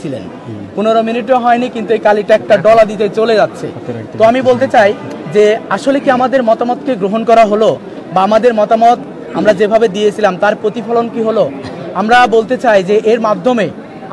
ছিলেন 15 মিনিটও হয়নি, কিন্তু এই কালিটা একটা ডলা দিতে চলে যাচ্ছে। তো আমি বলতে চাই যে আসলে কি আমাদের মতামতকে গ্রহণ করা হলো, বা আমাদের মতামত আমরা যেভাবে দিয়েছিলাম তার প্রতিফলন কি হলো? আমরা বলতে চাই যে এর মাধ্যমে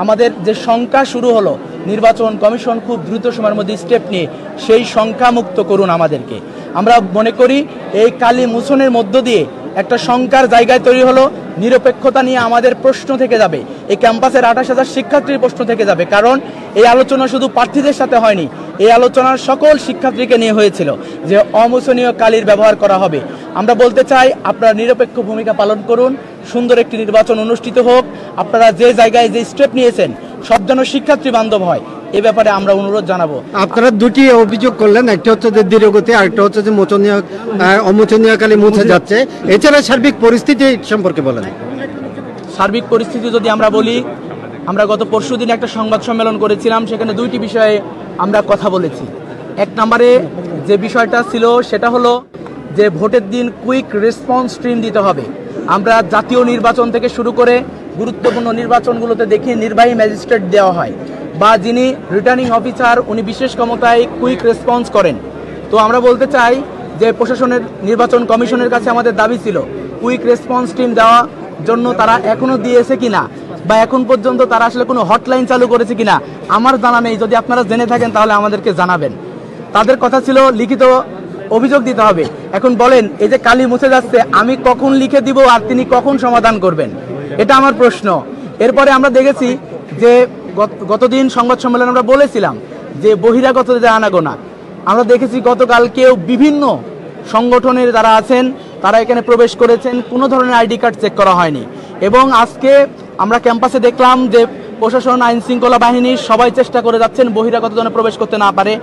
আমাদের যে শঙ্কা শুরু হলো, নির্বাচন কমিশন খুব দ্রুত সময়ের মধ্যে স্টেপ নিয়ে সেই শঙ্কা মুক্ত করুন আমাদেরকে। আমরা মনে করি এই কালি মোচনের মধ্য দিয়ে একটা শঙ্কার জায়গায় তৈরি হলো, নিরপেক্ষতা নিয়ে আমাদের প্রশ্ন থেকে যাবে, এই ক্যাম্পাসের 28,000 শিক্ষার্থীর প্রশ্ন থেকে যাবে। কারণ এই আলোচনা শুধু প্রার্থীদের সাথে হয়নি, এই আলোচনার সকল শিক্ষার্থীকে নিয়ে হয়েছিল যে অমোচনীয় কালির ব্যবহার করা হবে। আমরা বলতে চাই আপনারা নিরপেক্ষ ভূমিকা পালন করুন, সুন্দর একটি নির্বাচন অনুষ্ঠিত হোক। আপনারা যে জায়গায় যে স্টেপ নিয়েছেন সব যেন শিক্ষার্থী বান্ধব হয়, এ ব্যাপারে আমরা অনুরোধ জানাবো। আপনারা দুটি অভিযোগ করলেন, একটা হচ্ছে যে ধীরগতি, আরেকটা হচ্ছে যে অমোচনীয় কালি মুছে যাচ্ছে। এছাড়া সার্বিক পরিস্থিতি সম্পর্কে বলেন। সার্বিক পরিস্থিতি যদি আমরা বলি, আমরা গত পরশুদিন একটা সংবাদ সম্মেলন করেছিলাম, সেখানে দুইটি বিষয়ে আমরা কথা বলেছি। এক নম্বরে যে বিষয়টা ছিল সেটা হলো যে ভোটের দিন কুইক রেসপন্স স্ট্রিম দিতে হবে। আমরা জাতীয় নির্বাচন থেকে শুরু করে গুরুত্বপূর্ণ নির্বাচনগুলোতে দেখি নির্বাহী ম্যাজিস্ট্রেট দেওয়া হয়, বা যিনি রিটার্নিং অফিসার উনি বিশেষ ক্ষমতায় কুইক রেসপন্স করেন। তো আমরা বলতে চাই যে প্রশাসনের নির্বাচন কমিশনের কাছে আমাদের দাবি ছিল কুইক রেসপন্স টিম দেওয়ার জন্য তারা এখনো দিয়েছে কিনা, বা এখন পর্যন্ত তারা আসলে কোনো হটলাইন চালু করেছে কিনা আমার জানা নেই। যদি আপনারা জেনে থাকেন তাহলে আমাদেরকে জানাবেন। তাদের কথা ছিল লিখিত অভিযোগ দিতে হবে। এখন বলেন এই যে কালি মুছে যাচ্ছে, আমি কখন লিখে দিব আর তিনি কখন সমাধান করবেন, এটা আমার প্রশ্ন। এরপরে আমরা দেখেছি যে গতদিন সংবাদ সম্মেলনে আমরা বলেছিলাম যে বহিরাগত যে আনাগোনা, আমরা দেখেছি গতকালকেও বিভিন্ন সংগঠনের যারা আছেন তারা এখানে প্রবেশ করেছেন, কোনো ধরনের আইডি কার্ড চেক করা হয়নি। এবং আজকে আমরা ক্যাম্পাসে দেখলাম যে প্রশাসন, আইন শৃঙ্খলা বাহিনীর সবাই চেষ্টা করে যাচ্ছেন বহিরাগত যেন প্রবেশ করতে না পারে।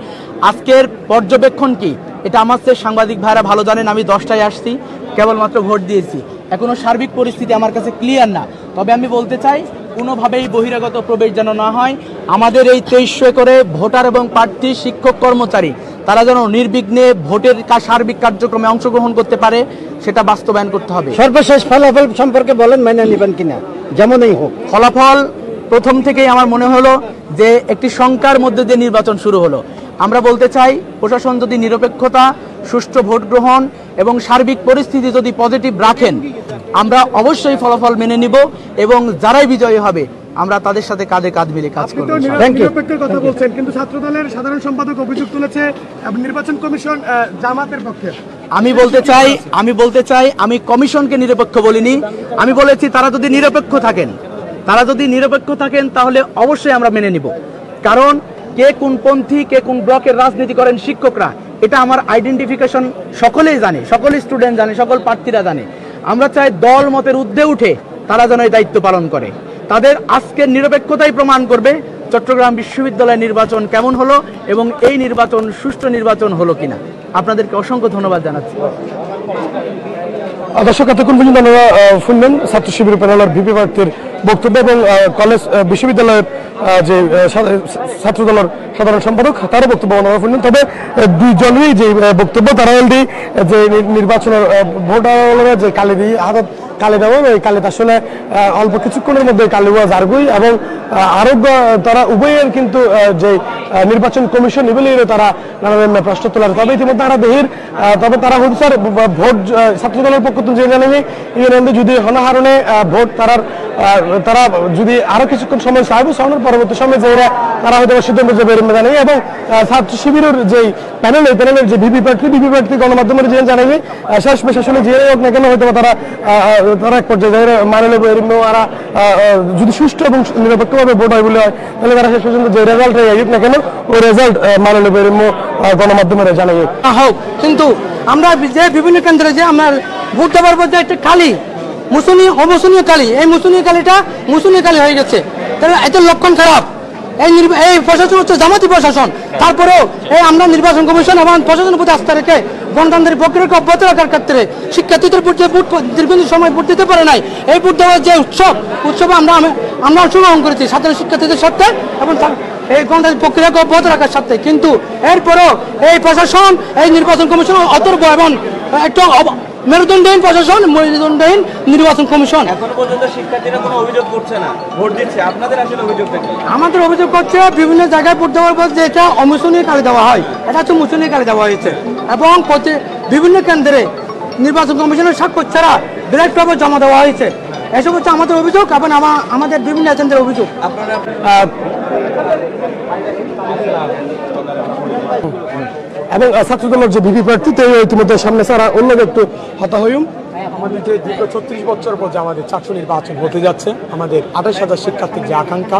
আজকের পর্যবেক্ষণ কি এটা আমার চেয়ে সাংবাদিক ভাইরা ভালো জানেন। আমি 10টায় আসছি, কেবলমাত্র ভোট দিয়েছি, এখনো সার্বিক পরিস্থিতি আমার কাছে ক্লিয়ার না। তবে আমি বলতে চাই কোনোভাবেই বহিরাগত প্রবেশ যেন না হয়। আমাদের এই 2300 করে ভোটার এবং প্রার্থী, শিক্ষক, কর্মচারী তারা যেন নির্বিঘ্নে ভোটের সার্বিক কার্যক্রমে অংশগ্রহণ করতে পারে, সেটা বাস্তবায়ন করতে হবে। সর্বশেষ ফলাফল সম্পর্কে বলেন, মেনে নেবেন কিনা যেমনই হোক। ফলাফল প্রথম থেকেই আমার মনে হলো যে একটি শঙ্কার মধ্যে দিয়ে নির্বাচন শুরু হলো। আমরা বলতে চাই প্রশাসন যদি নিরপেক্ষতা, সুষ্ঠু ভোট গ্রহণ এবং সার্বিক পরিস্থিতি যদি পজিটিভ রাখেন, আমরা অবশ্যই ফলাফল মেনে নিব এবং যারাই বিজয়ী হবে আমরা তাদের সাথে কাঁধে কাঁধ মিলে কাজ করব। নিরপেক্ষের কথা বলছেন, কিন্তু ছাত্রদলের সাধারণ সম্পাদক অভিযোগ তুলেছে নির্বাচন কমিশন জামাতের পক্ষে। আমি বলতে চাই আমি কমিশনকে নিরপেক্ষ বলিনি, আমি বলেছি তারা যদি নিরপেক্ষ থাকেন তাহলে অবশ্যই আমরা মেনে নিব। কারণ কে কোন পন্থী, কে কোন ব্লকের রাজনীতি করেন শিক্ষকরা, এটা আমার আইডেন্টিফিকেশন সকলেই জানে, সকল স্টুডেন্ট জানে, সকল প্রার্থীরা জানে। আমরা চাই দল মতের ঊর্ধ্বে উঠে তারা যেন এই দায়িত্ব পালন করে। তাদের আজকের নিরপেক্ষতাই প্রমাণ করবে চট্টগ্রাম বিশ্ববিদ্যালয়ের নির্বাচন কেমন হলো এবং এই নির্বাচন সুষ্ঠু নির্বাচন হলো কিনা। আপনাদেরকে অসংখ্য ধন্যবাদ জানাচ্ছি। দর্শক, এতক্ষণ পর্যন্ত আমরা শুনলেন ছাত্র শিবির প্যানেলের ভিপি প্রার্থীর বক্তব্য এবং কলেজ বিশ্ববিদ্যালয়ের যে ছাত্রদলের সাধারণ সম্পাদক তারও বক্তব্য আমরা শুনলেন। তবে দুইজনেরই যে বক্তব্য, তারা অলরেডি যে নির্বাচনের ভোটাররা যে কালি দিয়ে হাতত কালি দেওয়া, এই কালিটা আসলে অল্প কিছুক্ষণের মধ্যে কালি হওয়া যারগুই, এবং আরোগ্য তারা উভয়ের কিন্তু যে নির্বাচন কমিশন এগুলি তারা নানা প্রশ্ন তোলার। তবে ইতিমধ্যে তারা দেহির, তবে তারা হচ্ছে স্যার ভোট ছাত্রদলের পক্ষ থেকে যে জানেনি যদি হনাহারণে ভোট তারা যদি আরো কিছুক্ষণ সময় চাইবে, সামনের পরবর্তী সময় যে তারা হয়তো সিদ্ধান্ত যাবে জানাই। এবং ছাত্র শিবিরের যে প্যানেলের যে ভিপি প্রার্থী গণমাধ্যমের যে জানাইনি শেষ পেশ আসলে যে হোক না কেন হয়তো তারা এক পর্যায়ে মানে নেব, ওরা যদি সুষ্ঠু এবং নিরপেক্ষভাবে ভোট হয় বলে হয় তাহলে তারা শেষ পর্যন্ত যে রেজাল্ট হোক না কেন ওই রেজাল্ট মানে নেব গণমাধ্যমের জানাই হোক। কিন্তু আমরা যে বিভিন্ন কেন্দ্রে যে আমরা ভোট দেওয়ার মধ্যে একটা কালি অমোচনীয় কালি, এই মুসুনি কালি হয়ে গেছে, তাহলে এত লক্ষণ খারাপ। এই প্রশাসন হচ্ছে জামাতি প্রশাসন, তারপরেও এই আমরা নির্বাচন কমিশন এবং প্রশাসনের প্রতি আস্থা রেখে গণতান্ত্রিক প্রক্রিয়াকে অব্যাহত রাখার ক্ষেত্রে শিক্ষার্থীদের দীর্ঘদিন সময় ভোট দিতে পারে নাই, এই ভোট দেওয়ার যে উৎসবে আমরা অংশগ্রহণ করেছি সাধারণ শিক্ষার্থীদের সাথে এবং এই গণতান্ত্রিক প্রক্রিয়াকে অব্যাহত রাখার সাথে। কিন্তু এরপরও এই প্রশাসন, এই নির্বাচন কমিশন অতর্ক এবং একটু মেরুদণ্ডহীন প্রশাসন, মেরুদণ্ডহীন নির্বাচন কমিশন। এখনো পর্যন্ত শিক্ষার্থীরা কোনো অভিযোগ করছে না, ভোট দিচ্ছে। আপনাদের আসলে অভিযোগটা কি? আমাদের অভিযোগ করছে বিভিন্ন জায়গায় ভোট দেওয়ার পর যে এটা অমুসুনীয় কালি দেওয়া হয়, এটা হচ্ছে মুসুনীয় কালি দেওয়া হয়েছে এবং বিভিন্ন কেন্দ্রে নির্বাচন কমিশনের স্বাক্ষর ছাড়া ব্যালট পেপার জমা দেওয়া হয়েছে। এসব হচ্ছে আমাদের অভিযোগ এবং আমাদের বিভিন্ন এজেন্টের অভিযোগ। আপনারা এবং ছাত্রদলের যে ভিপি প্রার্থী ইতিমধ্যে সামনে ছাড়া অন্য একটু হতাহয়ুম আমাদের যে দীর্ঘ 36 বছর পর যে আমাদের চাকসু নির্বাচন হতে যাচ্ছে, আমাদের 28,000 শিক্ষার্থীর যে আকাঙ্ক্ষা,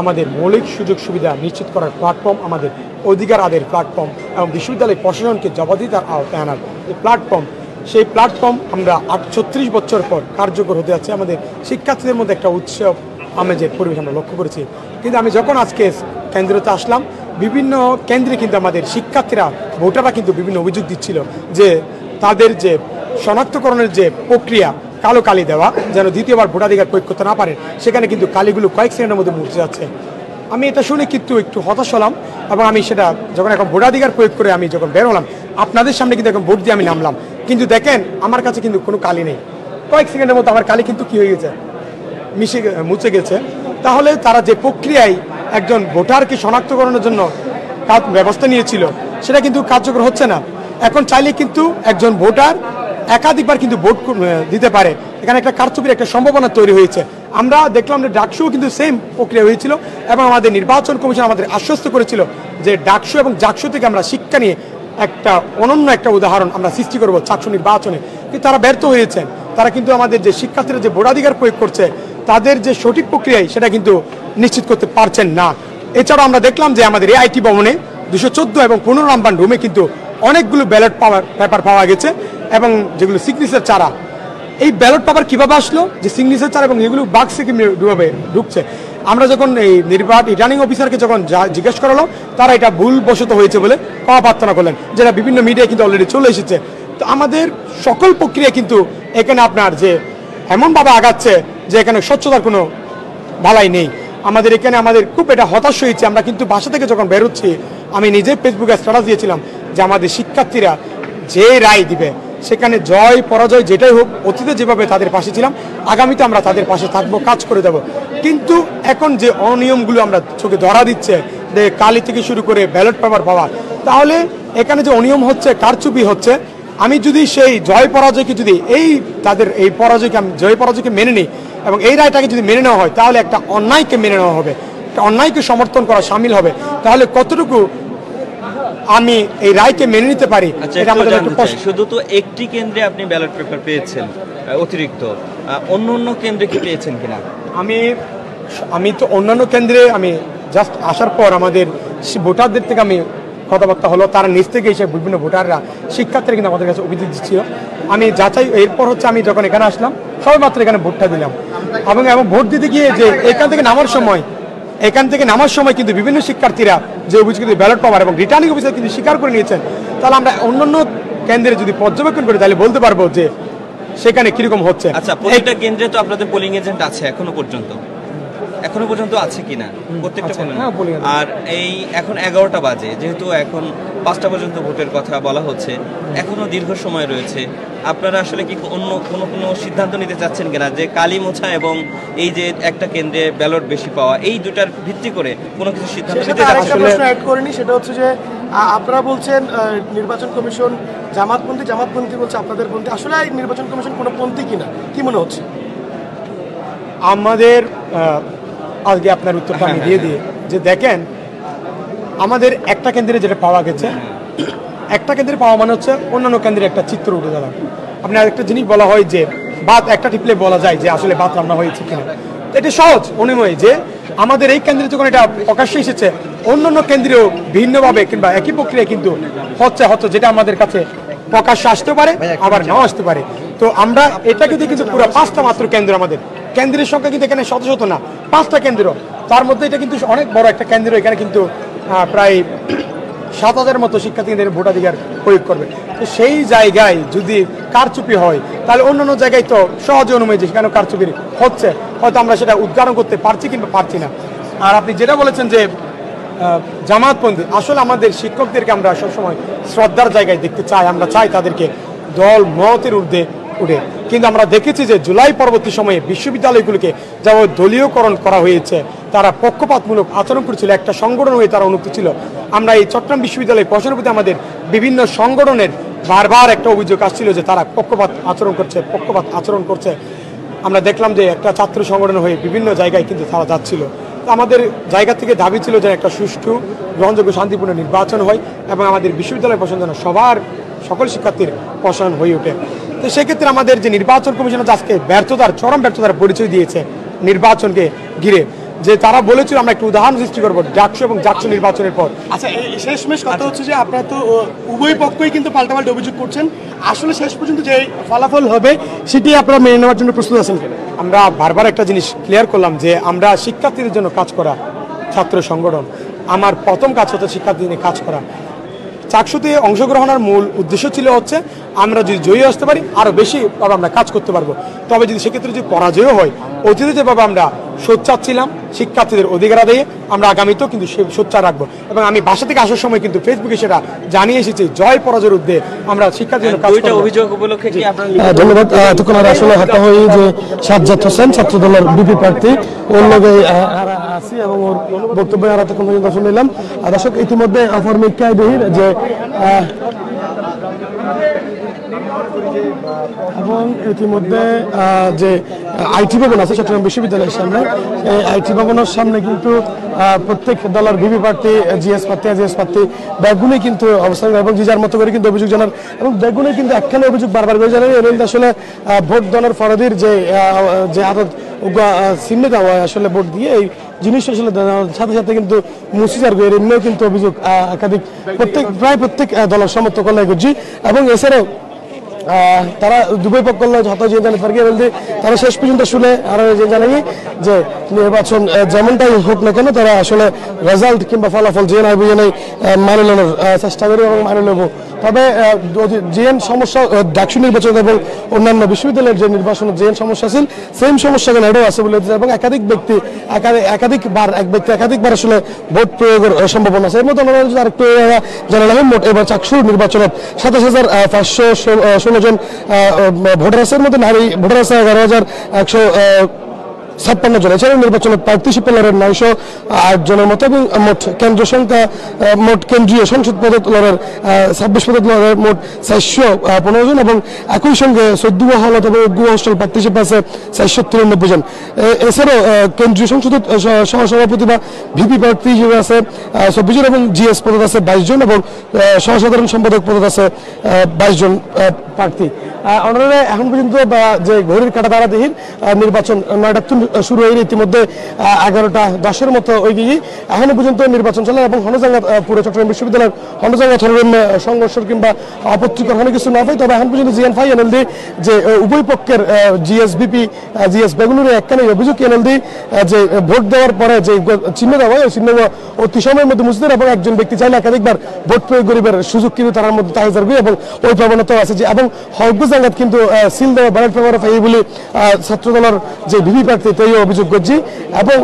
আমাদের মৌলিক সুযোগ সুবিধা নিশ্চিত করার প্ল্যাটফর্ম, আমাদের অধিকার আদায়ের প্ল্যাটফর্ম এবং বিশ্ববিদ্যালয় প্রশাসনকে জবাবদিহিতার আওতায় আনার যে প্ল্যাটফর্ম, সেই প্ল্যাটফর্ম আমরা 36 বছর পর কার্যকর হতে যাচ্ছে। আমাদের শিক্ষার্থীদের মধ্যে একটা উৎসব আমেজের পরিবেশ আমরা লক্ষ্য করেছি। কিন্তু আমি যখন আজকে কেন্দ্রতে আসলাম, বিভিন্ন কেন্দ্রে কিন্তু আমাদের শিক্ষার্থীরা, ভোটাররা কিন্তু বিভিন্ন অভিযোগ দিচ্ছিল যে তাদের যে শনাক্তকরণের যে প্রক্রিয়া, কালো কালি দেওয়া, যেন দ্বিতীয়বার ভোটাধিকার প্রয়োগ করতে না পারে, সেখানে কিন্তু কালিগুলো কয়েক সেকেন্ডের মধ্যে মুছে যাচ্ছে। আমি এটা শুনে কিন্তু একটু হতাশ হলাম এবং আমি সেটা যখন এখন ভোটাধিকার প্রয়োগ করে আমি যখন বের হলাম, আপনাদের সামনে কিন্তু এখন ভোট দিয়ে আমি নামলাম, কিন্তু দেখেন আমার কাছে কিন্তু কোনো কালি নেই। কয়েক সেকেন্ডের মধ্যে আমার কালি কিন্তু কি হয়ে গেছে, মুছে গেছে। তাহলে তারা যে প্রক্রিয়ায় একজন ভোটারকে শনাক্তকরণের জন্য ব্যবস্থা নিয়েছিল, সেটা কিন্তু কার্যকর হচ্ছে না। এখন চাইলে কিন্তু একজন ভোটার একাধিকবার কিন্তু ভোট দিতে পারে। এখানে একটা কারচুপির একটা সম্ভাবনা তৈরি হয়েছে। আমরা দেখলাম যে ডাকসুও কিন্তু সেম প্রক্রিয়া হয়েছিল এবং আমাদের নির্বাচন কমিশন আমাদের আশ্বস্ত করেছিল যে ডাকসু এবং জাকসু থেকে আমরা শিক্ষা নিয়ে একটা অনন্য একটা উদাহরণ আমরা সৃষ্টি করব চাকসু নির্বাচনে। কিন্তু তারা ব্যর্থ হয়েছেন। তারা কিন্তু আমাদের যে শিক্ষার্থীরা যে ভোটাধিকার প্রয়োগ করছে, তাদের যে সঠিক প্রক্রিয়ায় সেটা কিন্তু নিশ্চিত করতে পারছেন না। এছাড়াও আমরা দেখলাম যে আমাদের এআইটি ভবনে 214 এবং 15 নম্বর রুমে কিন্তু অনেকগুলো ব্যালট পেপার পাওয়া গেছে এবং যেগুলো সিগনেচার ছাড়া। এই ব্যালট পেপার কীভাবে আসলো, যে সিগনেচার ছাড়া এবং এগুলো বাক্সে কীভাবে ঢুকছে? আমরা যখন এই রিটার্নিং অফিসারকে যখন জিজ্ঞেস করালো, তারা এটা ভুলবশত হয়েছে বলে ক্ষমা প্রার্থনা করলেন, যেটা বিভিন্ন মিডিয়ায় কিন্তু অলরেডি চলে এসেছে। তো আমাদের সকল প্রক্রিয়া কিন্তু এখানে আপনার যে এমনভাবে আগাচ্ছে যে এখানে স্বচ্ছতার কোনো ভালাই নেই। আমাদের এখানে আমাদের খুব এটা হতাশ হয়েছে। আমরা কিন্তু বাসা থেকে যখন বেরোচ্ছি, আমি নিজে ফেসবুকে স্ট্যাটাস দিয়েছিলাম যে আমাদের শিক্ষার্থীরা যে রায় দিবে, সেখানে জয় পরাজয় যেটাই হোক, অতীতে যেভাবে তাদের পাশে ছিলাম, আগামীতে আমরা তাদের পাশে থাকবো, কাজ করে দেবো। কিন্তু এখন যে অনিয়মগুলো আমরা চোখে ধরা দিচ্ছে, যে কালি থেকে শুরু করে ব্যালট পেপার পাওয়া, তাহলে এখানে যে অনিয়ম হচ্ছে, কারচুপি হচ্ছে, আমি যদি সেই জয় পরাজয়কে যদি তাদের এই পরাজয়কে আমি জয় পরাজয়কে মেনে নিই এবং এই রায়টাকে যদি মেনে নেওয়া হয়, তাহলে একটা অন্যায়কে মেনে নেওয়া হবে, একটা অন্যায়কে সমর্থন করা শামিল হবে। তাহলে কতটুকু আমি এই রায়কে মেনে নিতে পারি? শুধু তো একটি কেন্দ্রে আপনি ব্যালট পেপার পেয়েছেন অতিরিক্ত, অন্য কেন্দ্রে কি পেয়েছেন কিনা? আমি তো অন্যান্য কেন্দ্রে আমি জাস্ট আসার পর আমাদের ভোটারদের থেকে আমি কথাবার্তা হলো, তারা নিজ থেকে এসে বিভিন্ন ভোটাররা, শিক্ষার্থীরা কিন্তু আমাদের কাছে অভিযোগ দিচ্ছিল। আমি যাচাই, এরপর হচ্ছে আমি যখন এখানে আসলাম, সবাই মাত্র এখানে ভোটটা দিলাম এবং ভোট দিতে গিয়ে যে এখান থেকে নামার সময় কিন্তু বিভিন্ন শিক্ষার্থীরা যে অভিযোগ ব্যালট পাওয়ার এবং রিটার্নিং অফিসার কিন্তু স্বীকার করে নিয়েছেন। তাহলে আমরা অন্যান্য কেন্দ্রে যদি পর্যবেক্ষণ করি, তাহলে বলতে পারবো যে সেখানে কিরকম হচ্ছে। আচ্ছা, প্রত্যেকটা কেন্দ্রে তো আপনাদের পোলিং এজেন্ট আছে এখনো পর্যন্ত আছে কিনা প্রত্যেকটা কেন্দ্রে? আর এই এখন 11টা বাজে, যেহেতু এখন 5টা পর্যন্ত ভোটের কথা বলা হচ্ছে, এখনো দীর্ঘ সময় রয়েছে, আপনারা আসলে কি অন্য কোনো সিদ্ধান্ত নিতে চাচ্ছেন কিনা, যে কালি মোছা এবং এই যে একটা কেন্দ্রে ব্যালট বেশি পাওয়া, এই দুটার ভিত্তি করে কোনো কিছু সিদ্ধান্ত নিতে চাচ্ছেন? সেটা হচ্ছে যে আপনারা বলছেন নির্বাচন কমিশন জামাতপন্থী বলছে আপনাদের পন্থী, আসলে নির্বাচন কমিশন কোনো পন্থী কিনা, কি মনে হচ্ছে? আমাদের আজকে আপনার উত্তরটা আমি দিয়ে দিই যে দেখেন, আমাদের একটা কেন্দ্রে যেটা পাওয়া গেছে, একটা কেন্দ্রে পাওয়া মানে হচ্ছে অন্যান্য কেন্দ্রে একটা চিত্র উঠে দাঁড়া। আপনার একটা জিনিস বলা হয় যে বাত একটা টিপলে বলা যায় যে আসলে বাত রান্না হয়েছে কিনা। এটা সহজ অনুময় যে আমাদের এই কেন্দ্রে যখন এটা প্রকাশ্যে এসেছে, অন্যান্য কেন্দ্রেও ভিন্নভাবে কিংবা একই প্রক্রিয়া কিন্তু হচ্ছে, যেটা আমাদের কাছে প্রকাশ্যে আসতে পারে, আবার নাও আসতে পারে। তো আমরা এটাকে দিয়ে কিন্তু পুরো 5টা মাত্র কেন্দ্র, আমাদের কেন্দ্রের সংখ্যা কিন্তু এখানে শত না, 5টা কেন্দ্র। তার মধ্যে এটা কিন্তু অনেক বড় একটা কেন্দ্র। এখানে কিন্তু প্রায় 7,000 মতো শিক্ষার্থীদের ভোটাধিকার প্রয়োগ করবে। তো সেই জায়গায় যদি কারচুপি হয়, তাহলে অন্যান্য জায়গায় তো সহজে অনুমতি যে সেখানে কারচুপি হচ্ছে, হয়তো আমরা সেটা উদ্ঘাটন করতে পারছি কিংবা পারছি না। আর আপনি যেটা বলেছেন যে জামাতপন্থী, আসলে আমাদের শিক্ষকদেরকে আমরা সবসময় শ্রদ্ধার জায়গায় দেখতে চাই। আমরা চাই তাদেরকে দল মতের ঊর্ধ্বে উঠে। কিন্তু আমরা দেখেছি যে জুলাই পরবর্তী সময়ে বিশ্ববিদ্যালয়গুলোকে যেমন দলীয়করণ করা হয়েছে, তারা পক্ষপাতমূলক আচরণ করেছিল, একটা সংগঠন হয়ে তারা অনুক্ত ছিল। আমরা এই চট্টগ্রাম বিশ্ববিদ্যালয় প্রশাসনের প্রতি আমাদের বিভিন্ন সংগঠনের বারবার একটা অভিযোগ আসছিল যে তারা পক্ষপাত আচরণ করছে। আমরা দেখলাম যে একটা ছাত্র সংগঠন হয়ে বিভিন্ন জায়গায় কিন্তু তারা যাচ্ছিল। আমাদের জায়গা থেকে দাবি ছিল যে একটা সুষ্ঠু, গ্রহণযোগ্য, শান্তিপূর্ণ নির্বাচন হয় এবং আমাদের বিশ্ববিদ্যালয় প্রশাসন সকল শিক্ষার্থীর প্রশাসন হয়ে ওঠে। তো সেক্ষেত্রে আমাদের যে নির্বাচন কমিশন আজকে চরম ব্যর্থতার পরিচয় দিয়েছে নির্বাচনকে ঘিরে, যে তারা বলেছিল আমরা একটু উদাহরণ সৃষ্টি করবো ডাকসু এবং জাকসু নির্বাচনের পর। আচ্ছা, এই শেষমেশ কথা হচ্ছে যে আপনারা তো উভয় পক্ষই কিন্তু পাল্টাপাল্টি অভিযোগ করছেন, আসলে শেষ পর্যন্ত যে ফলাফল হবে সেটি আপনারা মেনে নেওয়ার জন্য প্রস্তুত আছেন? আমরা বারবার একটা জিনিস ক্লিয়ার করলাম যে আমরা শিক্ষার্থীদের জন্য কাজ করা ছাত্র সংগঠন। আমার প্রথম কাজ হচ্ছে শিক্ষার্থীদের নিয়ে কাজ করা। চাকসুতে অংশগ্রহণের মূল উদ্দেশ্য ছিল হচ্ছে আমরা যদি জয়ী আসতে পারি আরও বেশি আমরা কাজ করতে পারবো। তবে যদি সেক্ষেত্রে যদি পরাজয় হয়, অতীতে যেভাবে আমরা সোচ্চার ছিলাম শিক্ষার্থীদের অধিকার আদায়ে, আমরা আগামীতেও কিন্তু সে সোচ্চার রাখবো। এবং আমি বাসা থেকে আসার সময় কিন্তু ফেসবুকে সেটা জানিয়ে এসেছি, জয় পরাজয়ের ঊর্ধ্বে আমরা শিক্ষার্থীদের কাজ করব। অভিযোগ উপলক্ষে কি আপনারা ধন্যবাদ। এতক্ষণ আসলে হাতে হয়ে যে সাজ্জাদ হোসেন ছাত্র দলের বিপি প্রার্থী ওর লগে আছি এবং ওর বক্তব্য আর এতক্ষণ পর্যন্ত শুনলাম। দর্শক ইতিমধ্যে ফরমিকায় দেহির যে এবং ইতিমধ্যে যে আইটি ভবন আছে চট্টগ্রাম বিশ্ববিদ্যালয়ের সামনে, এই আইটি ভবনের সামনে কিন্তু প্রত্যেক দলের ভিভি প্রার্থী, জিএস প্রার্থী, এজিএস প্রার্থী ব্যাগগুলি কিন্তু অবস্থান এবং যে যার মতো করে কিন্তু অভিযোগ জানার এবং ব্যাগগুলি কিন্তু একখানে অভিযোগ বারবার করে জানান। এর আসলে ভোট দলের ফরদির যে আদত চিহ্নিত হয় আসলে ভোট দিয়ে এই জিনিস আসলে সাথে সাথে কিন্তু মুসিজার এর এমনিও কিন্তু অভিযোগ একাধিক প্রায় প্রত্যেক দলের সমর্থক করছি। এবং এছাড়াও তারা দুবই পক্ষ যত যে জানে বলতে তারা শেষ পর্যন্ত শুনে আরো যে জানাই যে নির্বাচন যেমনটাই হোক না কেন তারা আসলে রেজাল্ট কিংবা ফলাফল যে নাই বুঝে নেই মানে নেওয়ার চেষ্টা করি এবং মানে নেব। তবে যে সমস্যা ডাকসু নির্বাচন এবং অন্যান্য বিশ্ববিদ্যালয়ের যে নির্বাচনের যে সমস্যা ছিল সেম সমস্যা এটাও আছে বলে এবং একাধিক ব্যক্তি একাধিকবার আসলে ভোট প্রয়োগের সম্ভাবনা আছে। এর মধ্যে আরেকটু জানালাম মোট এবার চাকসুর নির্বাচনের 27,516 জন ভোটার আছে, এর মধ্যে নারী ভোটার আছে 11,156 জন। এছাড়াও নির্বাচনের পার্টিসিপেন্ট 908 জনের মতো এবং মোট কেন্দ্রীয় সংসদ পদ লড়ের 26 পদ লড়ের মোট 415 জন এবং একই সঙ্গে 14 হলত এবং হোস্টেল পার্টিসিপেন্ট আছে 493 জন। এছাড়াও কেন্দ্রীয় সংসদের সহসভাপতি বা ভিপি প্রার্থী হিসেবে আছে 24 জন এবং জিএস পদ আছে 22 জন এবং সহসাধারণ সম্পাদক পদ আছে 22 জন প্রার্থী। অনারে এখন পর্যন্ত যে ঘড়ির কাটা দ্বারা দেহির নির্বাচন 9টা শুরু হয়ে ইতিমধ্যে 11:10 মতো ওই গিয়ে এখনো পর্যন্ত নির্বাচন চলে এবং হনজাঙ্গা পুরো চট্টগ্রাম বিশ্ববিদ্যালয়ের হনজাঙ্গা ধরনের সংঘর্ষ কিংবা আপত্তিকর কোনো কিছু না হয়। তবে এখন পর্যন্ত জিএন ফাই এনএলডি যে উভয় পক্ষের জিএস বেঙ্গুলুরু একখানে অভিযোগ এনএলডি যে ভোট দেওয়ার পরে যে চিহ্ন দেওয়া হয় ওই চিহ্ন অতি সময়ের মধ্যে মুছে দেয় এবং একজন ব্যক্তি চাইলে একাধিকবার ভোট প্রয়োগ করিবার সুযোগ কিন্তু তার মধ্যে তাহিজার গুই এবং ওই প্রবণতাও আছে যে এবং হকগুজাঙ্গাত কিন্তু সিল দেওয়া ব্যালট পেপার অফ এই বলে ছাত্র দলের যে ভিভি প্রার্থী তাই অভিযোগ করছি এবং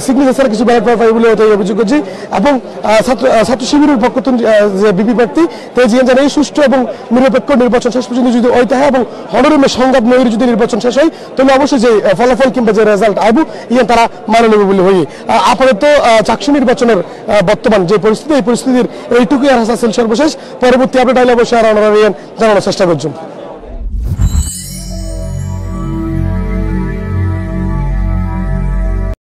সিগনেচার কিছু ব্যালট পেপার বলে তাই অভিযোগ করছি এবং ছাত্র শিবিরের পক্ষ যে ভিভি প্রার্থী তাই যে জানাই সুষ্ঠু এবং নিরপেক্ষ নির্বাচন শেষ পর্যন্ত যদি ওই থাকে এবং হনরুমে সংঘাত নয় যদি নির্বাচন শেষ হয় তাহলে অবশ্যই যে ফলাফল কিংবা যে রেজাল্ট আইব ইয়ে তারা মানে নেবে বলে হই। আপাতত চাকসু নির্বাচনের বর্তমান যে পরিস্থিতি এই পরিস্থিতির এইটুকুই আর হাসা ছিল সর্বশেষ। পরবর্তী আপডেট আইলে অবশ্যই আর জানানোর চেষ্টা করছেন।